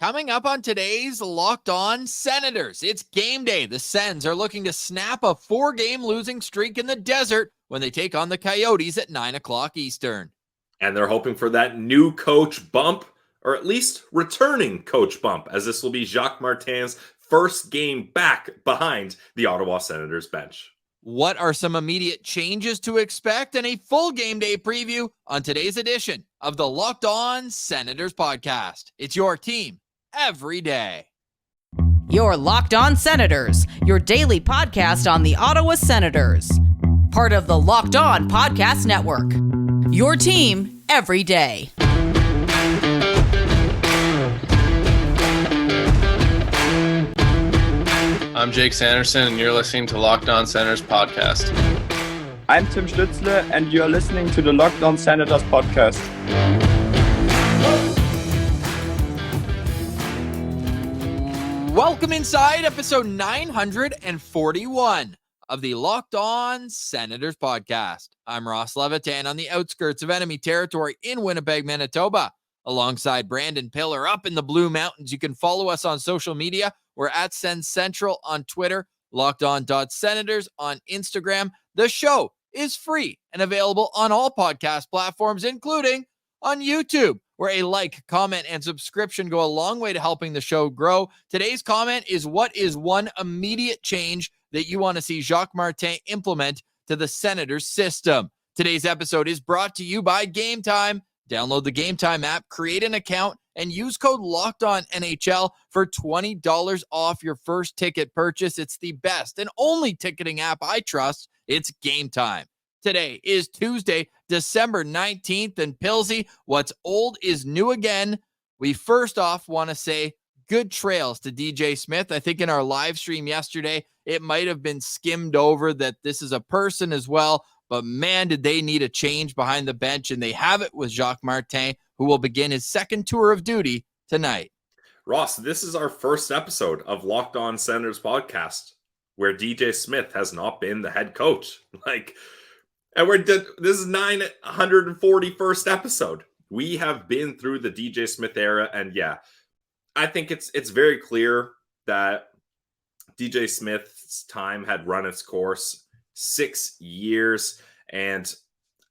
Coming up on today's Locked On Senators, it's game day. The Sens are looking to snap a 4-game losing streak in the desert when they take on the Coyotes at 9 o'clock Eastern. And they're hoping for that new coach bump, or at least returning coach bump, as this will be Jacques Martin's first game back behind the Ottawa Senators bench. What are some immediate changes to expect, and a full game day preview on today's edition of the Locked On Senators podcast. It's your team every day. Your Locked On Senators, your daily podcast on the Ottawa Senators. Part of the Locked On Podcast Network. Your team every day. I'm Jake Sanderson, and you're listening to Locked On Senators podcast. I'm Tim Stützle, and you're listening to the Locked On Senators podcast. Welcome inside episode 941 of the Locked On Senators podcast. I'm Ross Levitan on the outskirts of enemy territory in Winnipeg, Manitoba, alongside Brandon Piller up in the Blue Mountains. You can follow us on social media. We're at Sens Central on Twitter, LockedOn.Senators on Instagram. The show is free and available on all podcast platforms, including on YouTube, where a like, comment, and subscription go a long way to helping the show grow. Today's comment is, what is one immediate change that you want to see Jacques Martin implement to the Senators system? Today's episode is brought to you by Game Time. Download the Game Time app, create an account, and use code LOCKEDONNHL for $20 off your first ticket purchase. It's the best and only ticketing app I trust. It's Game Time. Today is Tuesday, December 19th, and Pilsy, what's old is new again. We first off want to say good trails to DJ Smith. I think in our live stream yesterday, it might have been skimmed over that this is a person as well. But man, did they need a change behind the bench, and they have it with Jacques Martin, who will begin his second tour of duty tonight. Ross, this is our first episode of Locked On Senators podcast where DJ Smith has not been the head coach. And this is 941st episode. We have been through the DJ Smith era, and yeah, I think it's very clear that DJ Smith's time had run its course. 6 years, and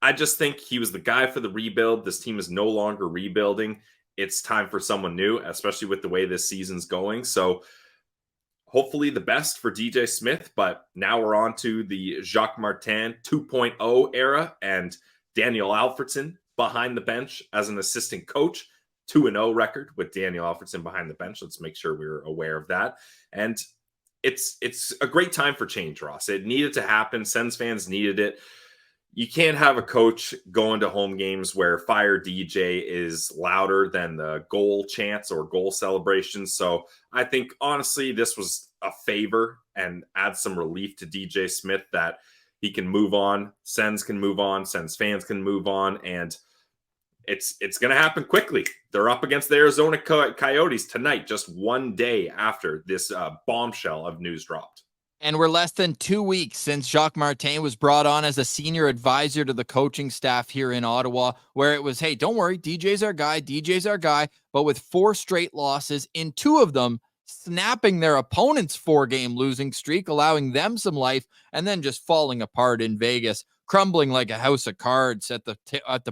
I just think he was the guy for the rebuild. This team is no longer rebuilding. It's time for someone new, especially with the way this season's going. So hopefully the best for DJ Smith, but now we're on to the Jacques Martin 2.0 era, and Daniel Alfredsson behind the bench as an assistant coach. 2-0 record with Daniel Alfredsson behind the bench. Let's make sure we're aware of that. And it's a great time for change, Ross. It needed to happen. Sens fans needed it. You can't have a coach going to home games where Fire DJ is louder than the goal chants or goal celebrations. So I think, honestly, this was a favor and add some relief to DJ Smith that he can move on. Sens can move on. Sens fans can move on. And it's going to happen quickly. They're up against the Arizona Coyotes tonight, just one day after this bombshell of news dropped. And we're less than 2 weeks since Jacques Martin was brought on as a senior advisor to the coaching staff here in Ottawa, where it was, hey, don't worry, DJ's our guy, but with 4 straight losses, in 2 of them snapping their opponent's 4-game losing streak, allowing them some life, and then just falling apart in Vegas, crumbling like a house of cards at the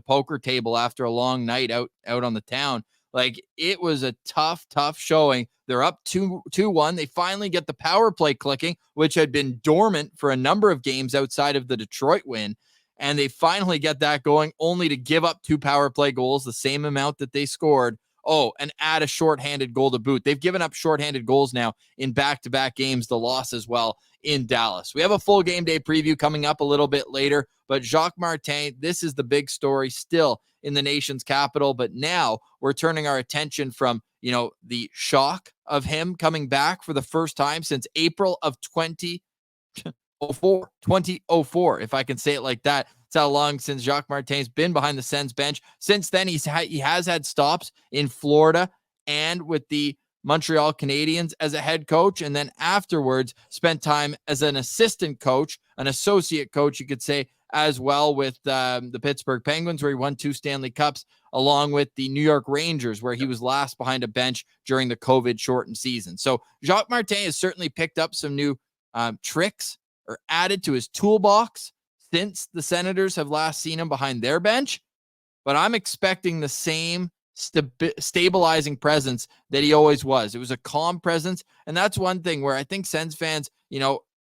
poker table after a long night out on the town. Like, it was a tough showing. They're up 2-1. They finally get the power play clicking, which had been dormant for a number of games outside of the Detroit win. And they finally get that going, only to give up 2 power play goals, the same amount that they scored. Oh, and add a shorthanded goal to boot. They've given up shorthanded goals now in back-to-back games, the loss as well in Dallas. We have a full game day preview coming up a little bit later, but Jacques Martin, this is the big story still in the nation's capital. But now we're turning our attention from, the shock of him coming back for the first time since April of 2004, if I can say it like that. It's how long since Jacques Martin's been behind the Sens bench. Since then, he has had stops in Florida and with the Montreal Canadiens as a head coach, and then afterwards spent time as an assistant coach, an associate coach, you could say, as well with the Pittsburgh Penguins, where he won 2 Stanley Cups, along with the New York Rangers, where he was last behind a bench during the COVID-shortened season. So Jacques Martin has certainly picked up some new tricks or added to his toolbox since the Senators have last seen him behind their bench. But I'm expecting the same stabilizing presence that he always was. It was a calm presence. And that's one thing where I think Sens fans,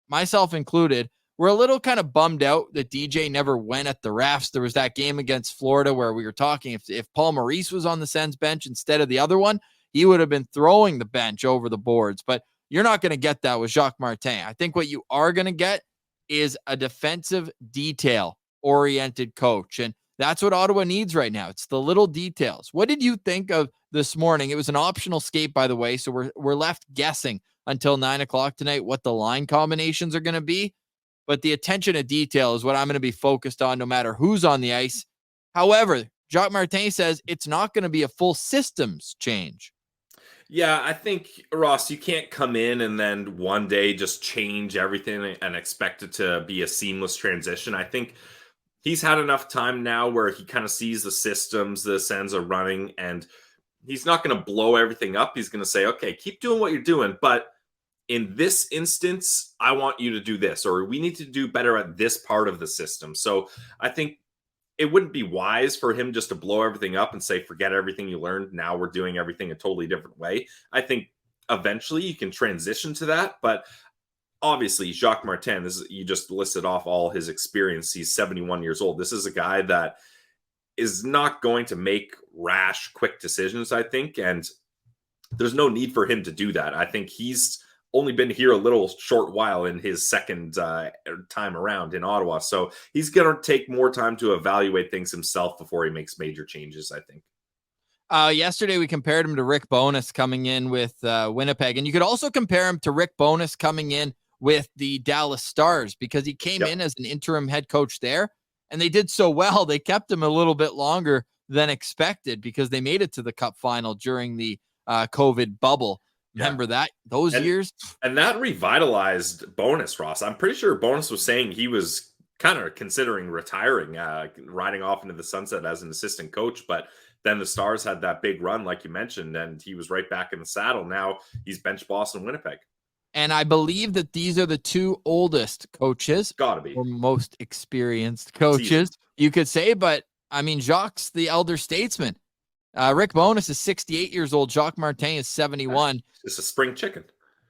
myself included, we're a little kind of bummed out that DJ never went at the refs. There was that game against Florida where we were talking, if Paul Maurice was on the Sens bench instead of the other one, he would have been throwing the bench over the boards. But you're not going to get that with Jacques Martin. I think what you are going to get is a defensive detail-oriented coach. And that's what Ottawa needs right now. It's the little details. What did you think of this morning? It was an optional skate, by the way, so we're left guessing until 9 o'clock tonight what the line combinations are going to be. But the attention to detail is what I'm going to be focused on no matter who's on the ice. However, Jacques Martin says it's not going to be a full systems change. Yeah, I think, Ross, you can't come in and then one day just change everything and expect it to be a seamless transition. I think he's had enough time now where he kind of sees the systems the Sens are running, and he's not going to blow everything up. He's going to say, okay, keep doing what you're doing, but in this instance, I want you to do this, or we need to do better at this part of the system. So I think it wouldn't be wise for him just to blow everything up and say, forget everything you learned. Now we're doing everything a totally different way. I think eventually you can transition to that, but obviously Jacques Martin, you just listed off all his experience. He's 71 years old. This is a guy that is not going to make rash, quick decisions, I think, and there's no need for him to do that. I think he's only been here a little short while in his second time around in Ottawa. So he's going to take more time to evaluate things himself before he makes major changes, I think. Yesterday, we compared him to Rick Bowness coming in with Winnipeg. And you could also compare him to Rick Bowness coming in with the Dallas Stars, because he came in as an interim head coach there. And they did so well, they kept him a little bit longer than expected because they made it to the Cup final during the COVID bubble. Remember those years? And that revitalized Bowness, Ross. I'm pretty sure Bowness was saying he was kind of considering retiring, riding off into the sunset as an assistant coach. But then the Stars had that big run, like you mentioned, and he was right back in the saddle. Now he's bench boss in Winnipeg. And I believe that these are the two oldest coaches. Gotta be. Or most experienced coaches, you could say. But, I mean, Jacques, the elder statesman. Rick Bowness is 68 years old. Jacques Martin is 71. It's a spring chicken.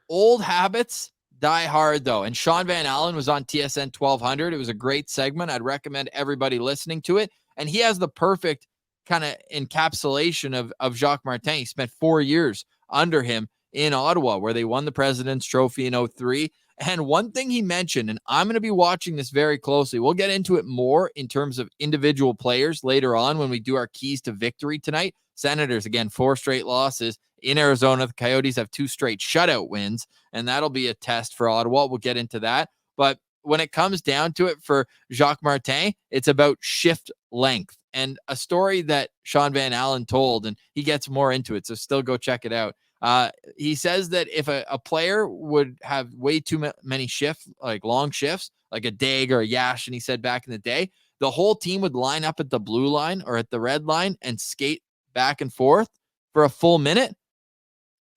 Old habits die hard, though. And Sean Van Allen was on TSN 1200. It was a great segment. I'd recommend everybody listening to it. And he has the perfect kind of encapsulation of Jacques Martin. He spent 4 years under him in Ottawa, where they won the President's Trophy in 2003. And one thing he mentioned, and I'm going to be watching this very closely, we'll get into it more in terms of individual players later on when we do our keys to victory tonight. Senators, again, 4 straight losses. In Arizona, the Coyotes have 2 straight shutout wins, and that'll be a test for Ottawa. We'll get into that. But when it comes down to it for Jacques Martin, it's about shift length. And a story that Sean Van Allen told, and he gets more into it, so still go check it out. He says that if a player would have way too many shifts, like long shifts, like a Dag or a Yash, and he said back in the day, the whole team would line up at the blue line or at the red line and skate back and forth for a full minute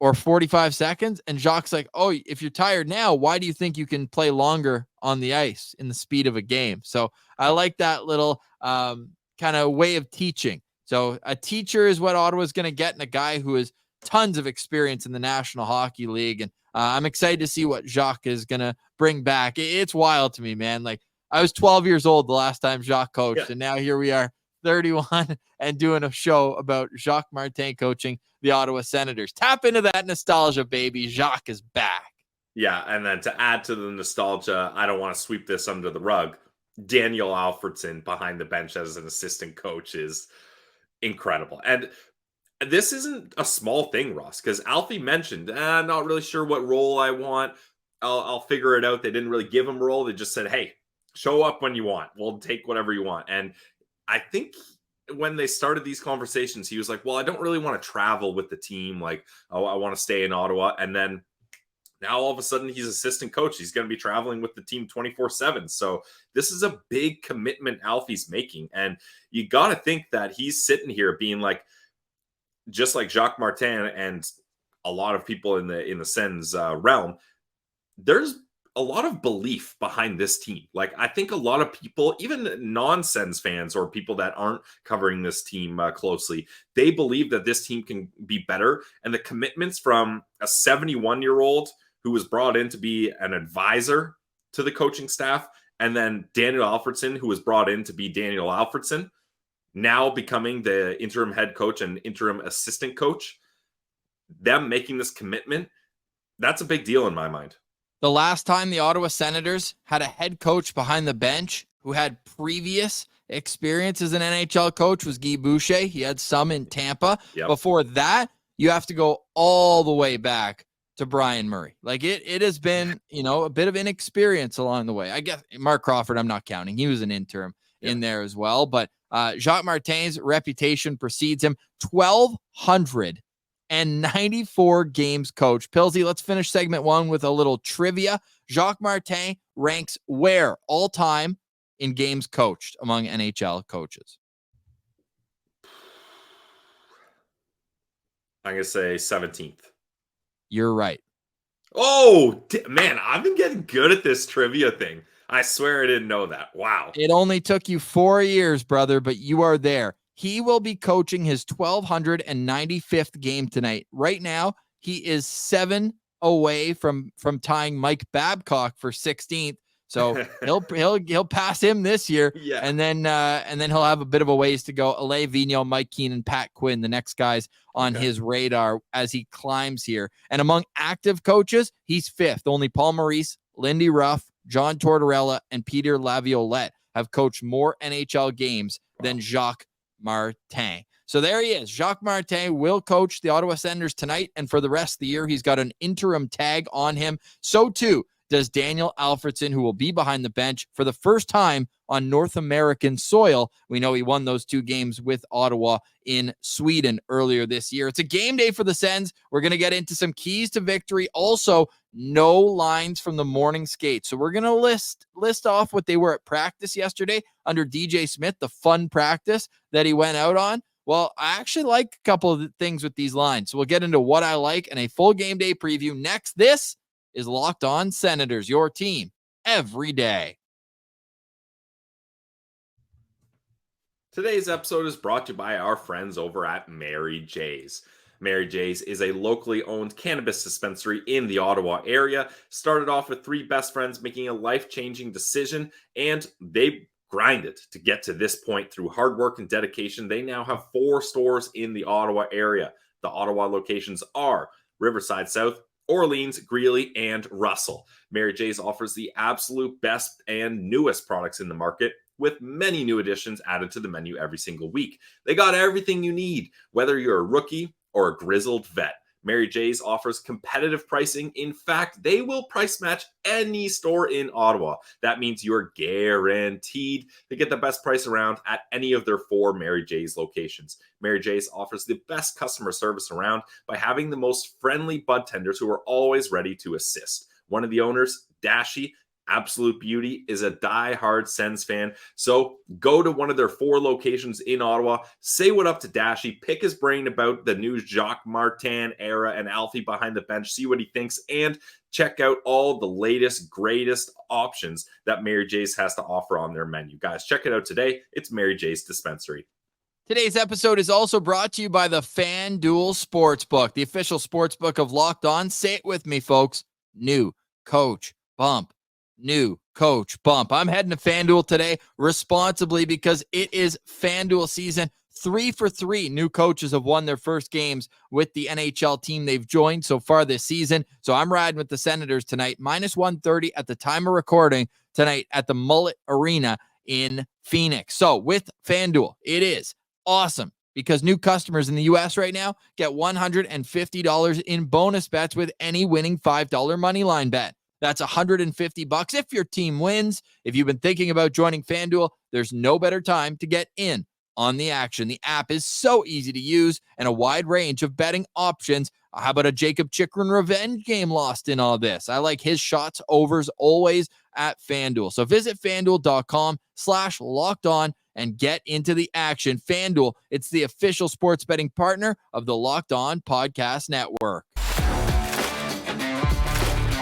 or 45 seconds. And Jacques' like, oh, if you're tired now, why do you think you can play longer on the ice in the speed of a game? So I like that little kind of way of teaching. So a teacher is what Ottawa's going to get, and a guy who is tons of experience in the National Hockey League. And I'm excited to see what Jacques is going to bring back. It's wild to me, man. Like, I was 12 years old the last time Jacques coached, and now here we are, 31, and doing a show about Jacques Martin coaching the Ottawa Senators. Tap into that nostalgia, baby. Jacques is back. Yeah, and then to add to the nostalgia, I don't want to sweep this under the rug. Daniel Alfredsson behind the bench as an assistant coach is incredible. And this isn't a small thing, Ross, because Alfie mentioned, not really sure what role I want. I'll figure it out. They didn't really give him a role. They just said, hey, show up when you want. We'll take whatever you want. And I think when they started these conversations, he was like, well, I don't really want to travel with the team. Like, oh, I want to stay in Ottawa. And then Now, all of a sudden, he's assistant coach. He's going to be traveling with the team 24/7. So this is a big commitment Alfie's making. And you got to think that he's sitting here being like, just like Jacques Martin and a lot of people in the Sens realm, there's a lot of belief behind this team. Like, I think a lot of people, even non-Sens fans or people that aren't covering this team closely, they believe that this team can be better. And the commitments from a 71-year-old who was brought in to be an advisor to the coaching staff, and then Daniel Alfredsson, who was brought in to be Daniel Alfredsson, now becoming the interim head coach and interim assistant coach, them making this commitment, that's a big deal in my mind. The last time the Ottawa Senators had a head coach behind the bench who had previous experience as an NHL coach was Guy Boucher. He had some in Tampa. Yep. Before that, you have to go all the way back to Brian Murray. Like it has been, a bit of inexperience along the way. I guess Mark Crawford, I'm not counting. He was an interim in there as well. But Jacques Martin's reputation precedes him. 1,294 games coach. Pilsy, let's finish segment 1 with a little trivia. Jacques Martin ranks where all time in games coached among NHL coaches? I'm going to say 17th. You're right. Oh, man, I've been getting good at this trivia thing. I swear I didn't know that. Wow. It only took you 4 years, brother, but you are there. He will be coaching his 1,295th game tonight. Right now, he is 7 away from tying Mike Babcock for 16th. So he'll pass him this year, Yeah. and then he'll have a bit of a ways to go. Alain Vigneault, Mike Keenan, Pat Quinn, the next guys on his radar as he climbs here. And among active coaches, he's 5th. Only Paul Maurice, Lindy Ruff, John Tortorella, and Peter Laviolette have coached more NHL games than Jacques Martin. So there he is. Jacques Martin will coach the Ottawa Senators tonight, and for the rest of the year, he's got an interim tag on him. So too does Daniel Alfredsson, who will be behind the bench for the first time on North American soil. We know he won those 2 games with Ottawa in Sweden earlier this year. It's a game day for the Sens. We're going to get into some keys to victory. Also, no lines from the morning skate. So we're going to list off what they were at practice yesterday under DJ Smith, the fun practice that he went out on. Well, I actually like a couple of things with these lines. So we'll get into what I like and a full game day preview next. This is Locked On Senators, your team every day. Today's episode is brought to you by our friends over at Mary J's. Mary J's is a locally owned cannabis dispensary in the Ottawa area. Started off with 3 best friends making a life-changing decision, and they grinded to get to this point through hard work and dedication. They now have 4 stores in the Ottawa area. The Ottawa locations are Riverside South, Orleans, Greeley, and Russell. Mary J's offers the absolute best and newest products in the market, with many new additions added to the menu every single week. They got everything you need, whether you're a rookie or a grizzled vet. Mary J's offers competitive pricing. In fact, they will price match any store in Ottawa. That means you're guaranteed to get the best price around at any of their 4 Mary J's locations. Mary J's offers the best customer service around by having the most friendly bud tenders who are always ready to assist. One of the owners, Dashi, absolute beauty, is a die-hard Sens fan. So go to one of their 4 locations in Ottawa, say what up to Dashi, pick his brain about the new Jacques Martin era and Alfie behind the bench, see what he thinks, and check out all the latest, greatest options that Mary J's has to offer on their menu. Guys, check it out today. It's Mary J's Dispensary. Today's episode is also brought to you by the FanDuel Sportsbook, the official sportsbook of Locked On. Say it with me, folks. New coach bump. New coach bump. I'm heading to FanDuel today responsibly because it is FanDuel season. 3 for 3 new coaches have won their first games with the NHL team they've joined so far this season. So I'm riding with the Senators tonight. -130 at the time of recording tonight at the Mullet Arena in Phoenix. So with FanDuel, it is awesome because new customers in the U.S. right now get $150 in bonus bets with any winning $5 money line bet. That's $150 if your team wins. If you've been thinking about joining FanDuel, there's no better time to get in on the action. The app is so easy to use and a wide range of betting options. How about a Jacob Chikrin revenge game lost in all this? I like his shots overs always at FanDuel. So visit FanDuel.com/lockedon and get into the action. FanDuel, it's the official sports betting partner of the Locked On Podcast Network.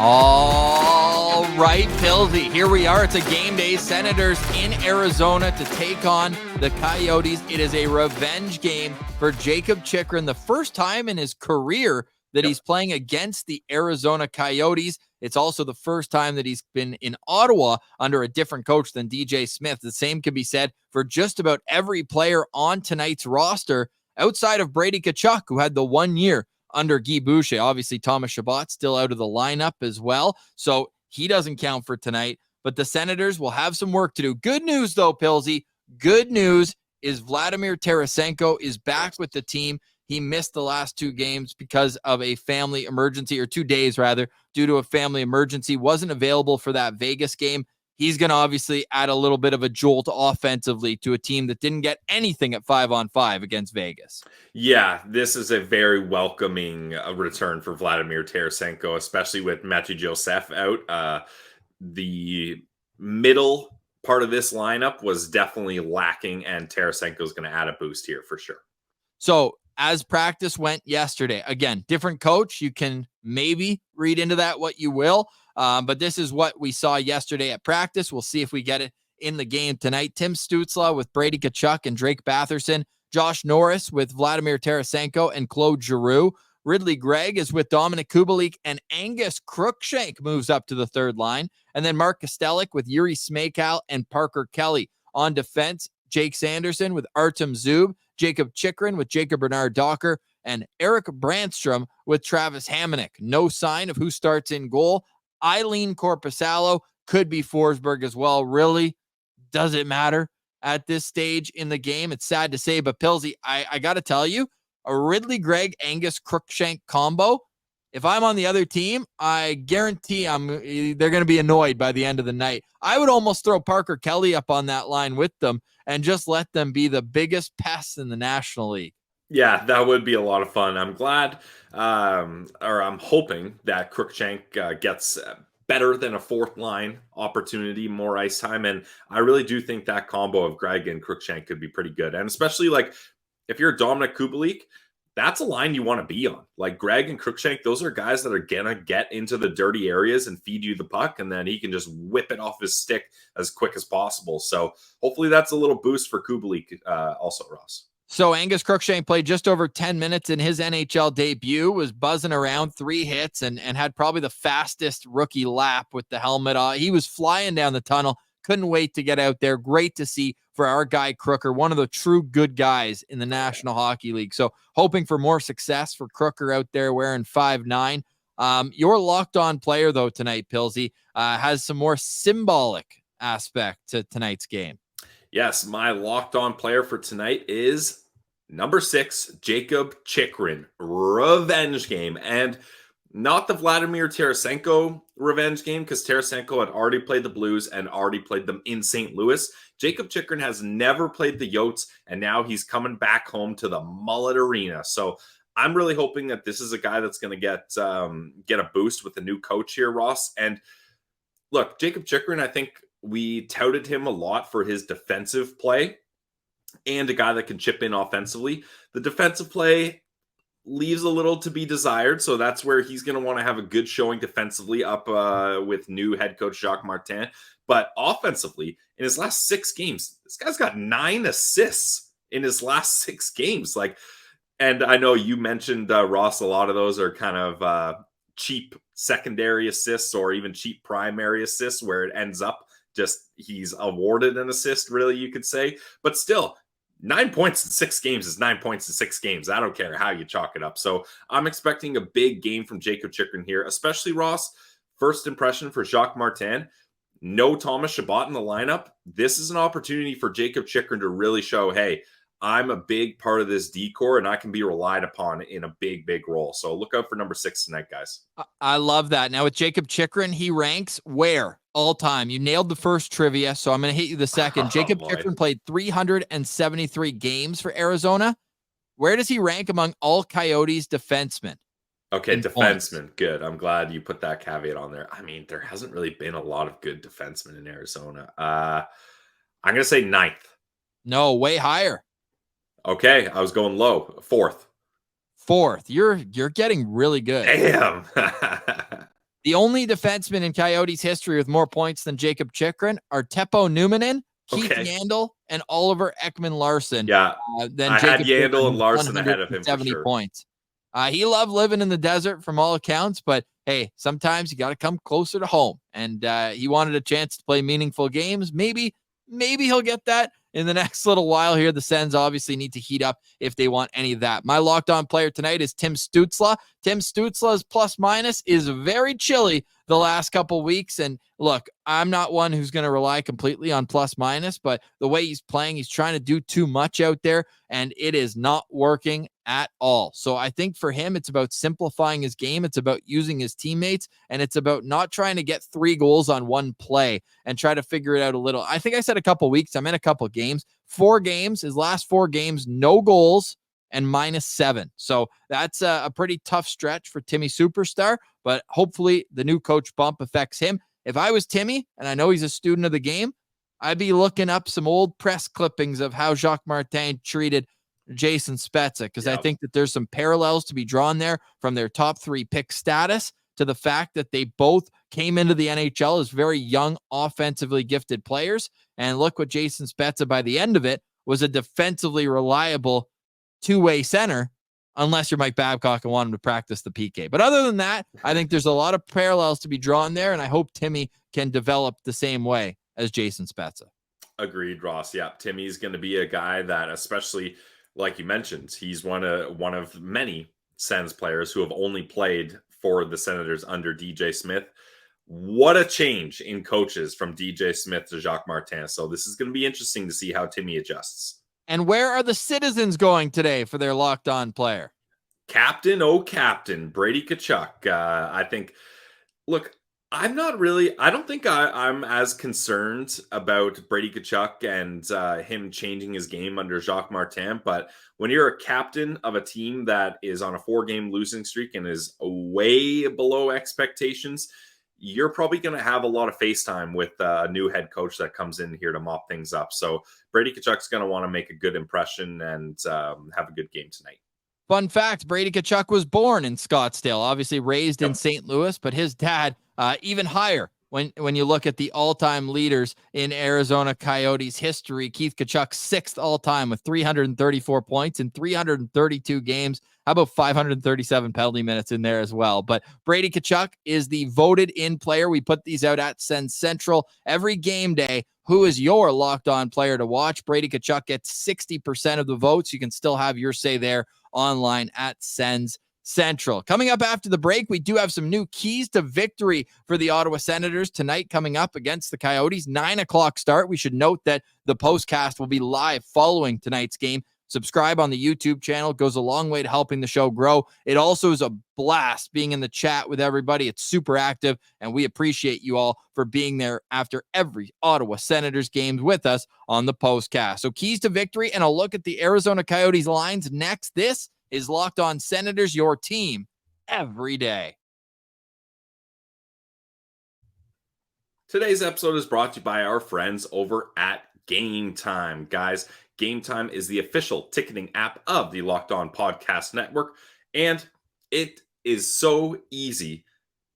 All right, Pilsy, here we are. It's a game day. Senators in Arizona to take on the Coyotes. It is a revenge game for Jacob Chikrin, the first time in his career that he's playing against the Arizona Coyotes. It's also the first time that he's been in Ottawa under a different coach than DJ Smith. The same can be said for just about every player on tonight's roster outside of Brady Tkachuk, who had the 1 year under Guy Boucher. Obviously, Thomas Chabot still out of the lineup as well, so he doesn't count for tonight. But the Senators will have some work to do. Good news, though, Pilsy. Good news is Vladimir Tarasenko is back with the team. He missed the last 2 games because of a family emergency, or 2 days rather, due to a family emergency. Wasn't available for that Vegas game. He's going to obviously add a little bit of a jolt offensively to a team that didn't get anything at 5-on-5 against Vegas. Yeah, this is a very welcoming return for Vladimir Tarasenko, especially with Matthew Joseph out. The middle part of this lineup was definitely lacking, and Tarasenko is going to add a boost here for sure. So as practice went yesterday, again, different coach. You can maybe read into that what you will. But this is what we saw yesterday at practice. We'll see if we get it in the game tonight. Tim Stützle with Brady Tkachuk and Drake Batherson. Josh Norris with Vladimir Tarasenko and Claude Giroux. Ridley Gregg is with Dominic Kubalik, and Angus Crookshank moves up to the third line. And then Mark Kostelik with Yuri Smejkal and Parker Kelly. On defense, Jake Sanderson with Artem Zub, Jacob Chikrin with Jacob Bernard-Docker, and Eric Brandstrom with Travis Hamonic. No sign of who starts in goal. Eileen Korpisalo could be Forsberg as well. Really, does it matter at this stage in the game? It's sad to say, but Pilsy, I got to tell you, a Ridley Gregg Angus Crookshank combo, if I'm on the other team, I guarantee they're going to be annoyed by the end of the night. I would almost throw Parker Kelly up on that line with them and just let them be the biggest pests in the National League. Yeah, that would be a lot of fun. I'm glad, or I'm hoping that Crookshank gets better than a fourth line opportunity, more ice time. And I really do think that combo of Gregg and Crookshank could be pretty good. And especially like if you're Dominic Kubalik, that's a line you want to be on. Like Gregg and Crookshank, those are guys that are going to get into the dirty areas and feed you the puck. And then he can just whip it off his stick as quick as possible. So hopefully that's a little boost for Kubalik also, Ross. So Angus Crookshank played just over 10 minutes in his NHL debut, was buzzing around, 3 hits, and had probably the fastest rookie lap with the helmet on. He was flying down the tunnel. Couldn't wait to get out there. Great to see for our guy Crooker, one of the true good guys in the National Hockey League. So hoping for more success for Crooker out there wearing 5'9". Your locked-on player, though, tonight, Pilsy, has some more symbolic aspect to tonight's game. Yes, my locked-on player for tonight is number 6, Jacob Chikrin, revenge game. And not the Vladimir Tarasenko revenge game, because Tarasenko had already played the Blues and already played them in St. Louis. Jacob Chikrin has never played the Yotes, and now he's coming back home to the Mullet Arena. So I'm really hoping that this is a guy that's going to get a boost with the new coach here, Ross. And look, Jacob Chikrin, I think we touted him a lot for his defensive play and a guy that can chip in offensively. The defensive play leaves a little to be desired, so that's where he's going to want to have a good showing defensively up with new head coach Jacques Martin. But offensively, in his last 6 games, this guy's got 9 assists in his last 6 games. And I know you mentioned, Ross, a lot of those are kind of cheap secondary assists or even cheap primary assists where it ends up just he's awarded an assist, really, you could say. But still, 9 points in 6 games is 9 points in 6 games. I don't care how you chalk it up. So I'm expecting a big game from Jacob Chikrin here, especially, Ross. First impression for Jacques Martin. No Thomas Chabot in the lineup. This is an opportunity for Jacob Chikrin to really show, hey, I'm a big part of this decor, and I can be relied upon in a big, big role. So look out for number 6 tonight, guys. I love that. Now with Jacob Chychrun, he ranks where all time. You nailed the first trivia, so I'm going to hit you the second. Jacob Chychrun played 373 games for Arizona. Where does he rank among all Coyotes defensemen? Okay, in defenseman. points? Good. I'm glad you put that caveat on there. I mean, there hasn't really been a lot of good defensemen in Arizona. I'm going to say 9th. No, way higher. Okay, I was going low. 4th. 4th. You're getting really good. Damn. The only defenseman in Coyotes history with more points than Jacob Chychrun are Teppo Numminen, Keith Yandel, and Oliver Ekman-Larsson. Yeah, then I Jacob had Yandel Chychrun, and Larson ahead of him for 170 sure. points. He loved living in the desert from all accounts, but hey, sometimes you got to come closer to home. And he wanted a chance to play meaningful games. Maybe he'll get that in the next little while here. The Sens obviously need to heat up if they want any of that. My locked on player tonight is Tim Stützle. Tim Stützle's plus minus is very chilly the last couple weeks. And look, I'm not one who's going to rely completely on plus minus, but the way he's playing, he's trying to do too much out there, and it is not working at all. So I think for him, it's about simplifying his game. It's about using his teammates, and it's about not trying to get 3 goals on one play and try to figure it out a little. I think I said a couple weeks. I'm in a couple games. 4 games, his last 4 games, no goals and -7. So that's a pretty tough stretch for Timmy Superstar, but hopefully the new coach bump affects him. If I was Timmy, and I know he's a student of the game, I'd be looking up some old press clippings of how Jacques Martin treated Jason Spezza, because I think that there's some parallels to be drawn there from their top 3 pick status to the fact that they both came into the NHL as very young, offensively gifted players. And look what Jason Spezza, by the end of it, was a defensively reliable 2-way center, unless you're Mike Babcock and want him to practice the PK. But other than that, I think there's a lot of parallels to be drawn there, and I hope Timmy can develop the same way as Jason Spezza. Agreed, Ross. Yeah, Timmy's going to be a guy that, especially like you mentioned, he's one of many Sens players who have only played for the Senators under DJ Smith. What a change in coaches from DJ Smith to Jacques Martin. So this is going to be interesting to see how Timmy adjusts. And where are the citizens going today for their locked on player? Captain, Brady Tkachuk. I think, look, I don't think I'm as concerned about Brady Tkachuk and him changing his game under Jacques Martin. But when you're a captain of a team that is on a 4-game losing streak and is way below expectations, you're probably going to have a lot of face time with a new head coach that comes in here to mop things up. So Brady Tkachuk's going to want to make a good impression and have a good game tonight. Fun fact, Brady Tkachuk was born in Scottsdale, obviously raised in St. Louis, but his dad even higher. When you look at the all-time leaders in Arizona Coyotes history, Keith Tkachuk 6th all-time with 334 points in 332 games. How about 537 penalty minutes in there as well? But Brady Tkachuk is the voted-in player. We put these out at Sens Central every game day. Who is your locked-on player to watch? Brady Tkachuk gets 60% of the votes. You can still have your say there online at Sens Central. Coming up after the break, we do have some new keys to victory for the Ottawa Senators tonight coming up against the Coyotes. 9:00 start. We should note that the postcast will be live following tonight's game. Subscribe on the YouTube channel. It goes a long way to helping the show grow. It also is a blast being in the chat with everybody. It's super active, and we appreciate you all for being there after every Ottawa Senators game with us on the postcast. So keys to victory and a look at the Arizona Coyotes lines next. This is Locked On Senators, your team every day. Today's episode is brought to you by our friends over at Game Time. Guys, Game Time is the official ticketing app of the Locked On Podcast Network, and it is so easy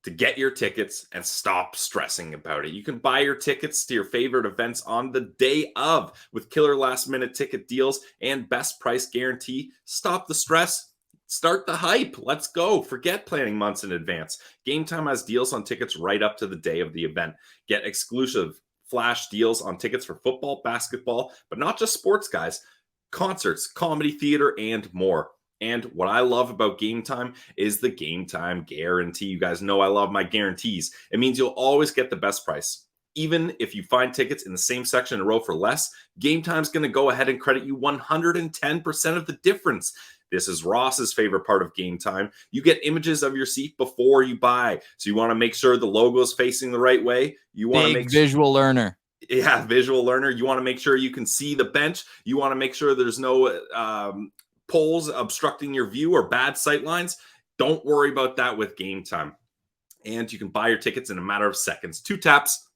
to get your tickets and stop stressing about it. You can buy your tickets to your favorite events on the day of with killer last-minute ticket deals and best price guarantee. Stop the stress. Start the hype. Let's go. Forget planning months in advance. Game Time has deals on tickets right up to the day of the event. Get exclusive flash deals on tickets for football, basketball, but not just sports, guys. Concerts, comedy, theater, and more. And what I love about Game Time is the Game Time guarantee. You guys know I love my guarantees. It means you'll always get the best price. Even if you find tickets in the same section in a row for less, Game Time's going to go ahead and credit you 110% of the difference. This is Ross's favorite part of Game Time. You get images of your seat before you buy. So you want to make sure the logo is facing the right way. You want to make visual learner. Yeah, visual learner. You want to make sure you can see the bench. You want to make sure there's no poles obstructing your view or bad sight lines. Don't worry about that with Game Time. And you can buy your tickets in a matter of seconds. 2 taps,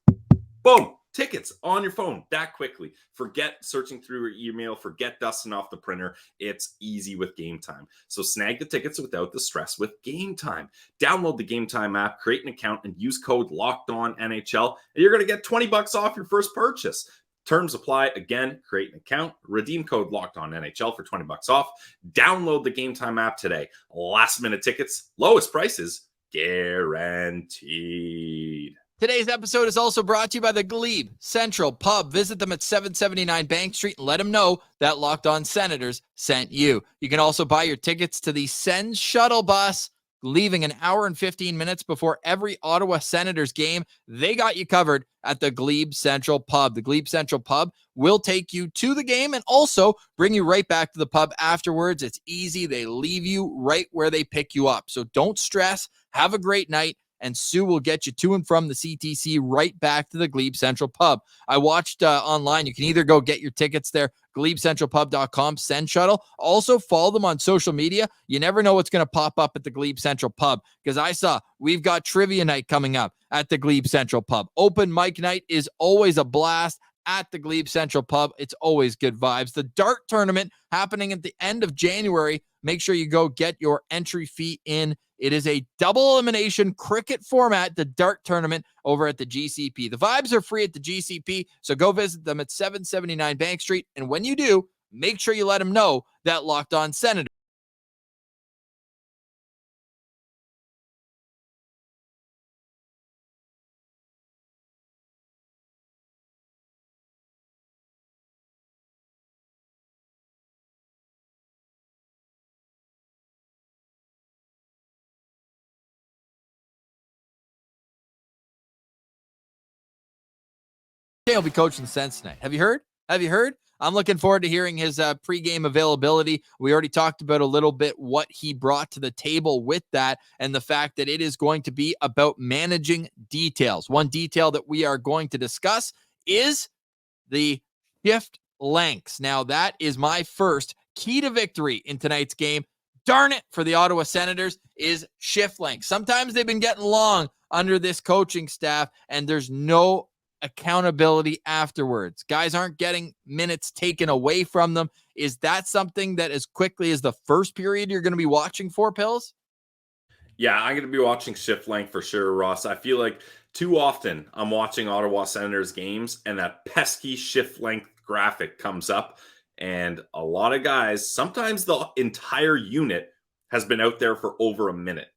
boom, tickets on your phone that quickly. Forget searching through your email. Forget dusting off the printer. It's easy with Game Time. So snag the tickets without the stress with Game Time. Download the Game Time app, create an account, and use code LOCKEDONNHL, and you're going to get $20 off your first purchase. Terms apply. Again, create an account, redeem code LOCKEDONNHL for $20 off. Download the Game Time app today. Last minute tickets, lowest prices, guaranteed. Today's episode is also brought to you by the Glebe Central Pub. Visit them at 779 Bank Street and let them know that Locked On Senators sent you. You can also buy your tickets to the Sens shuttle bus, leaving an hour and 15 minutes before every Ottawa Senators game. They got you covered at the Glebe Central Pub. The Glebe Central Pub will take you to the game and also bring you right back to the pub afterwards. It's easy. They leave you right where they pick you up. So don't stress. Have a great night. And Sue will get you to and from the CTC right back to the Glebe Central Pub. I watched online. You can either go get your tickets there, GlebeCentralPub.com, Send Shuttle. Also follow them on social media. You never know what's going to pop up at the Glebe Central Pub, because I saw we've got trivia night coming up at the Glebe Central Pub. Open mic night is always a blast at the Glebe Central Pub. It's always good vibes. The dart tournament happening at the end of January. Make sure you go get your entry fee in. It is a double elimination cricket format, the dart tournament over at the GCP. The vibes are free at the GCP, so go visit them at 779 Bank Street. And when you do, make sure you let them know that Locked On Senator. He'll be coaching the Sens tonight. Have you heard? I'm looking forward to hearing his pregame availability. We already talked about a little bit what he brought to the table with that, and the fact that it is going to be about managing details. One detail that we are going to discuss is the shift lengths. Now, that is my first key to victory in tonight's game. Darn it, for the Ottawa Senators, is shift length. Sometimes they've been getting long under this coaching staff, and there's no accountability afterwards. Guys aren't getting minutes taken away from them. Is that something that as quickly as the first period you're going to be watching for, Pills? Yeah, I'm going to be watching shift length for sure, Ross. I feel like too often I'm watching Ottawa Senators games and that pesky shift length graphic comes up, and a lot of guys, sometimes the entire unit has been out there for over a minute.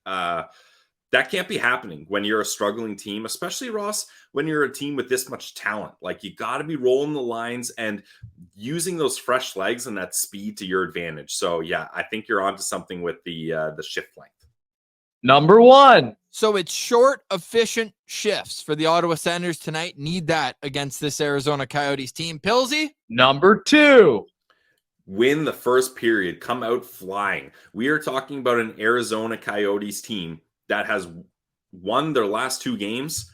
That can't be happening when you're a struggling team, especially, Ross, when you're a team with this much talent. Like, you got to be rolling the lines and using those fresh legs and that speed to your advantage. So, yeah, I think you're onto something with the shift length. Number 1. So it's short, efficient shifts for the Ottawa Senators tonight. Need that against this Arizona Coyotes team. Pillsy? Number 2. Win the first period. Come out flying. We are talking about an Arizona Coyotes team that has won their last 2 games,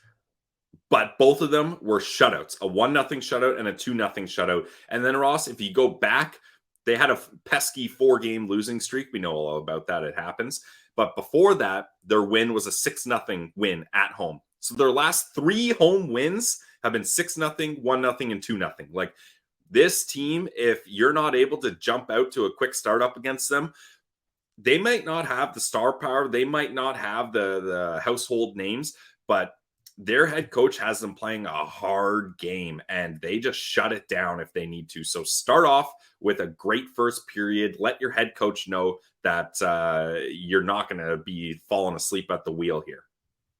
but both of them were shutouts, a 1-0 shutout and a 2-0 shutout. And then, Ross, if you go back, they had a pesky 4-game losing streak. We know all about that. It happens. But before that, their win was a 6-0 win at home. So their last 3 home wins have been 6-0, 1-0, and 2-0. Like, this team, if you're not able to jump out to a quick startup against them, they might not have the star power. They might not have the household names, but their head coach has them playing a hard game, and they just shut it down if they need to. So start off with a great first period. Let your head coach know that you're not going to be falling asleep at the wheel here.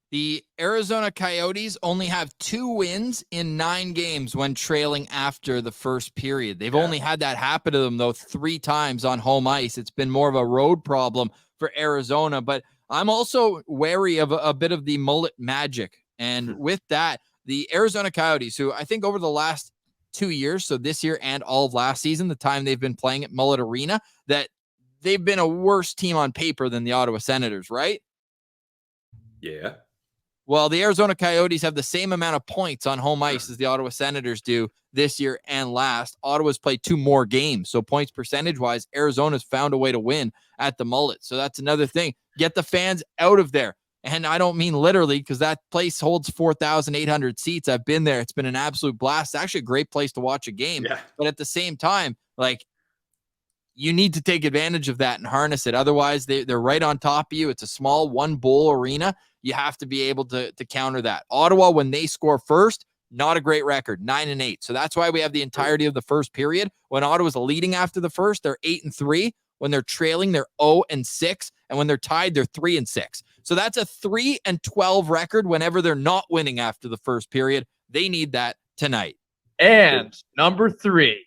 The Arizona Coyotes only have 2 wins in 9 games when trailing after the first period. They've only had that happen to them, though, 3 times on home ice. It's been more of a road problem for Arizona, but I'm also wary of a bit of the mullet magic. And with that, the Arizona Coyotes, who I think over the last 2 years, so this year and all of last season, the time they've been playing at Mullet Arena, that they've been a worse team on paper than the Ottawa Senators, right? Yeah. Well, the Arizona Coyotes have the same amount of points on home ice as the Ottawa Senators do this year and last. Ottawa's played 2 more games. So points percentage-wise, Arizona's found a way to win at the Mullet. So that's another thing. Get the fans out of there. And I don't mean literally, because that place holds 4,800 seats. I've been there. It's been an absolute blast. It's actually a great place to watch a game. Yeah. But at the same time, like, you need to take advantage of that and harness it. Otherwise, they're right on top of you. It's a small one-bowl arena. You have to be able to counter that. Ottawa, when they score first, not a great record, 9-8. So that's why we have the entirety of the first period. When Ottawa's leading after the first, they're 8-3. When they're trailing, they're 0-6. And when they're tied, they're 3-6. So that's a 3-12 record whenever they're not winning after the first period. They need that tonight. And number 3.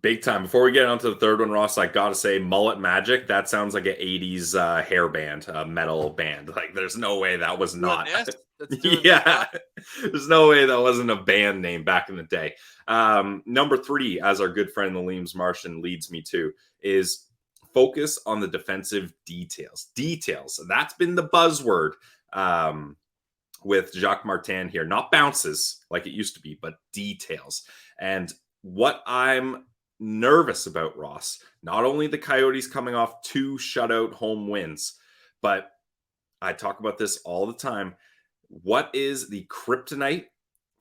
Big time. Before we get on to the third one, Ross, I gotta say, Mullet Magic, that sounds like an 80s hair band, metal band. Like, there's no way that was not. Yeah, there's no way that wasn't a band name back in the day. Number 3, as our good friend the Liams Martian leads me to, is focus on the defensive details. Details. That's been the buzzword with Jacques Martin here. Not bounces like it used to be, but details. And what I'm nervous about, Ross, not only the Coyotes coming off 2 shutout home wins, but I talk about this all the time. What is the kryptonite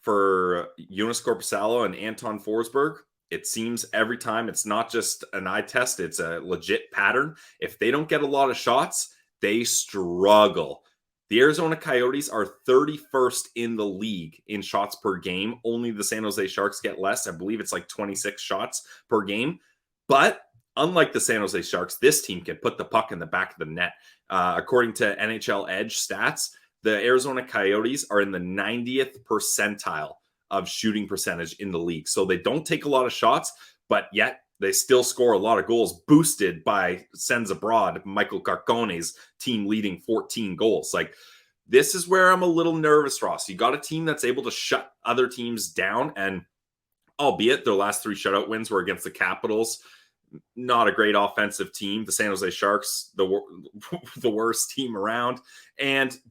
for Jonas Korpisalo and Anton Forsberg? It seems every time it's not just an eye test, it's a legit pattern. If they don't get a lot of shots, they struggle. The Arizona Coyotes are 31st in the league in shots per game. Only the San Jose Sharks get less. I believe it's like 26 shots per game. But unlike the San Jose Sharks, this team can put the puck in the back of the net. According to NHL Edge stats, the Arizona Coyotes are in the 90th percentile of shooting percentage in the league. So they don't take a lot of shots, but yet they still score a lot of goals, boosted by Sens abroad, Michael Carcone's team leading 14 goals. Like, this is where I'm a little nervous, Ross. You got a team that's able to shut other teams down, and albeit their last 3 shutout wins were against the Capitals, not a great offensive team. The San Jose Sharks, the worst team around.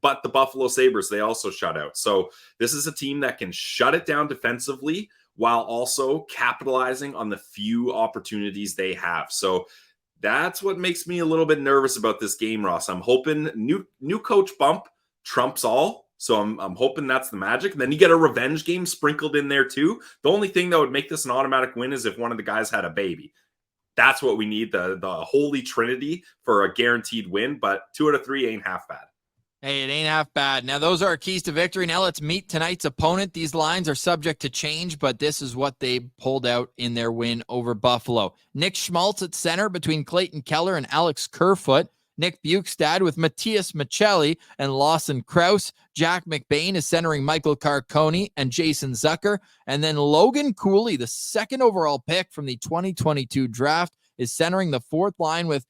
But the Buffalo Sabres, they also shut out. So this is a team that can shut it down defensively while also capitalizing on the few opportunities they have. So that's what makes me a little bit nervous about this game, Ross. I'm hoping new coach bump trumps all. So I'm hoping that's the magic. And then you get a revenge game sprinkled in there too. The only thing that would make this an automatic win is if one of the guys had a baby. That's what we need, the holy trinity for a guaranteed win. But 2 out of 3 ain't half bad. Hey, it ain't half bad. Now, those are our keys to victory. Now let's meet tonight's opponent. These lines are subject to change, but this is what they pulled out in their win over Buffalo. Nick Schmaltz at center between Clayton Keller and Alex Kerfoot. Nick Bukestad with Matthias Michelli and Lawson Krause. Jack McBain is centering Michael Carcone and Jason Zucker. And then Logan Cooley, the 2nd overall pick from the 2022 draft, is centering the 4th line with,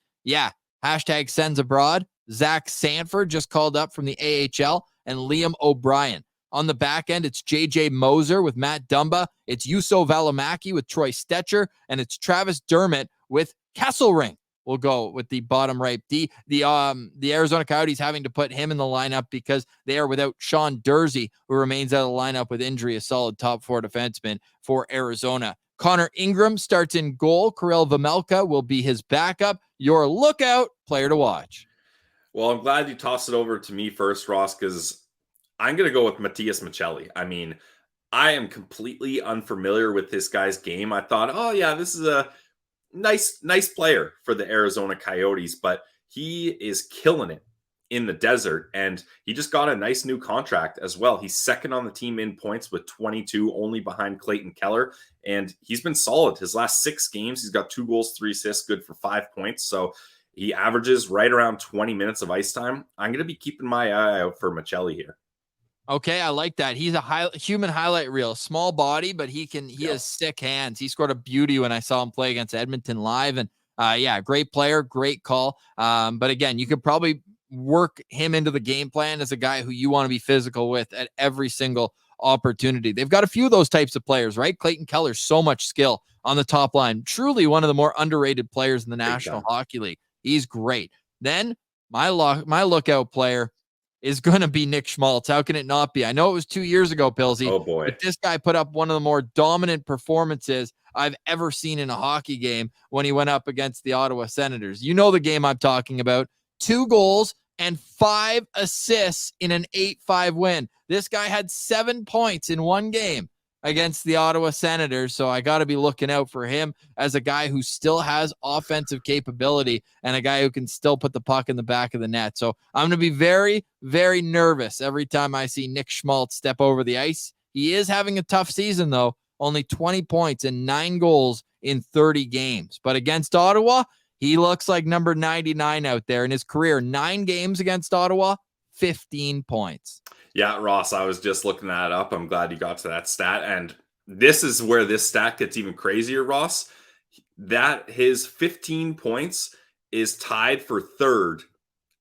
hashtag Sens Abroad, Zach Sanford, just called up from the AHL, and Liam O'Brien. On the back end, it's J.J. Moser with Matt Dumba. It's Juuso Valimaki with Troy Stetcher. And it's Travis Dermott with Kesselring. We'll go with the bottom right D. The Arizona Coyotes having to put him in the lineup because they are without Sean Dursey, who remains out of the lineup with injury, a solid top 4 defenseman for Arizona. Connor Ingram starts in goal. Kirill Vejmelka will be his backup. Your lookout player to watch. Well, I'm glad you tossed it over to me first, Ross, because I'm going to go with Matthias Michelli. I mean, I am completely unfamiliar with this guy's game. I thought, this is a nice player for the Arizona Coyotes, but he is killing it in the desert, and he just got a nice new contract as well. He's 2nd on the team in points with 22, only behind Clayton Keller, and he's been solid. His last 6 games, he's got 2 goals, 3 assists, good for 5 points, so he averages right around 20 minutes of ice time. I'm going to be keeping my eye out for Michelli here. Okay, I like that. He's a human highlight reel, small body, but he has sick hands. He scored a beauty when I saw him play against Edmonton live, and great player, great call. But again, you could probably work him into the game plan as a guy who you want to be physical with at every single opportunity. They've got a few of those types of players, right? Clayton Keller, so much skill on the top line. Truly one of the more underrated players in the National Hockey League. He's great. Then my lookout player is going to be Nick Schmaltz. How can it not be? I know it was 2 years ago, Pilsy. Oh, boy. But this guy put up one of the more dominant performances I've ever seen in a hockey game when he went up against the Ottawa Senators. You know the game I'm talking about. 2 goals and 5 assists in an 8-5 win. This guy had 7 points in one game against the Ottawa Senators, so I got to be looking out for him as a guy who still has offensive capability and a guy who can still put the puck in the back of the net. So I'm going to be very, very nervous every time I see Nick Schmaltz step over the ice. He is having a tough season, though. Only 20 points and 9 goals in 30 games. But against Ottawa, he looks like number 99 out there in his career. 9 games against Ottawa, 15 points. Yeah, Ross, I was just looking that up. I'm glad you got to that stat. And this is where this stat gets even crazier, Ross. That his 15 points is tied for 3rd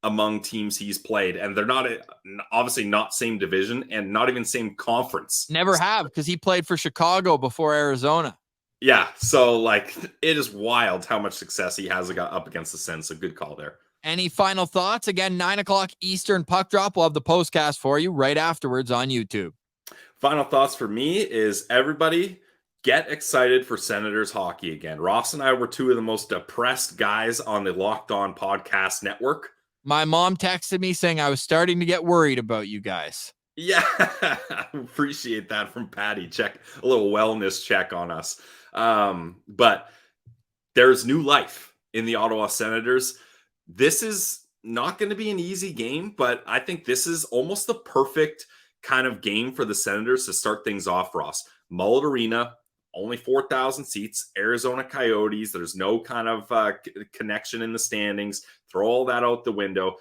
among teams he's played. And they're not, obviously not same division and not even same conference. Never have, because he played for Chicago before Arizona. Yeah, so like it is wild how much success he has got up against the Sens. So good call there. Any final thoughts? Again, 9 o'clock Eastern puck drop. We'll have the postcast for you right afterwards on YouTube. Final thoughts for me is everybody get excited for Senators hockey again. Ross and I were 2 of the most depressed guys on the Locked On Podcast Network. My mom texted me saying I was starting to get worried about you guys. Yeah, appreciate that from Patty. Check a little wellness check on us. But there's new life in the Ottawa Senators. This is not going to be an easy game, but I think this is almost the perfect kind of game for the Senators to start things off, Ross. Mullet Arena, only 4,000 seats. Arizona Coyotes, there's no kind of connection in the standings. Throw all that out the window.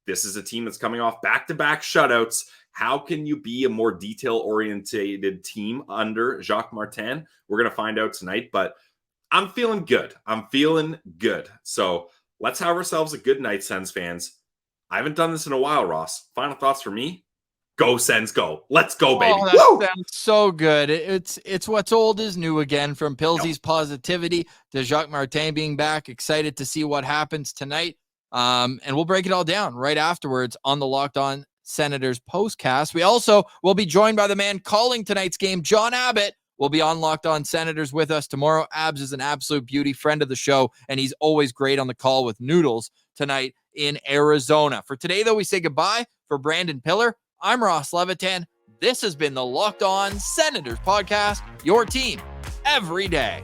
This is a team that's coming off back-to-back shutouts. How can you be a more detail-oriented team under Jacques Martin? We're going to find out tonight, but I'm feeling good. So let's have ourselves a good night, Sens fans. I haven't done this in a while, Ross. Final thoughts for me? Go, Sens, go. Let's go, baby. Oh, that sounds so good. It's what's old is new again, from Pilsy's positivity to Jacques Martin being back. Excited to see what happens tonight. And we'll break it all down right afterwards on the Locked On Senators postcast. We also will be joined by the man calling tonight's game, John Abbott. Will be on Locked On Senators with us tomorrow. Abs is an absolute beauty, friend of the show, and he's always great on the call with Noodles tonight in Arizona. For today, though, we say goodbye. For Brandon Piller, I'm Ross Levitan. This has been the Locked On Senators podcast, your team every day.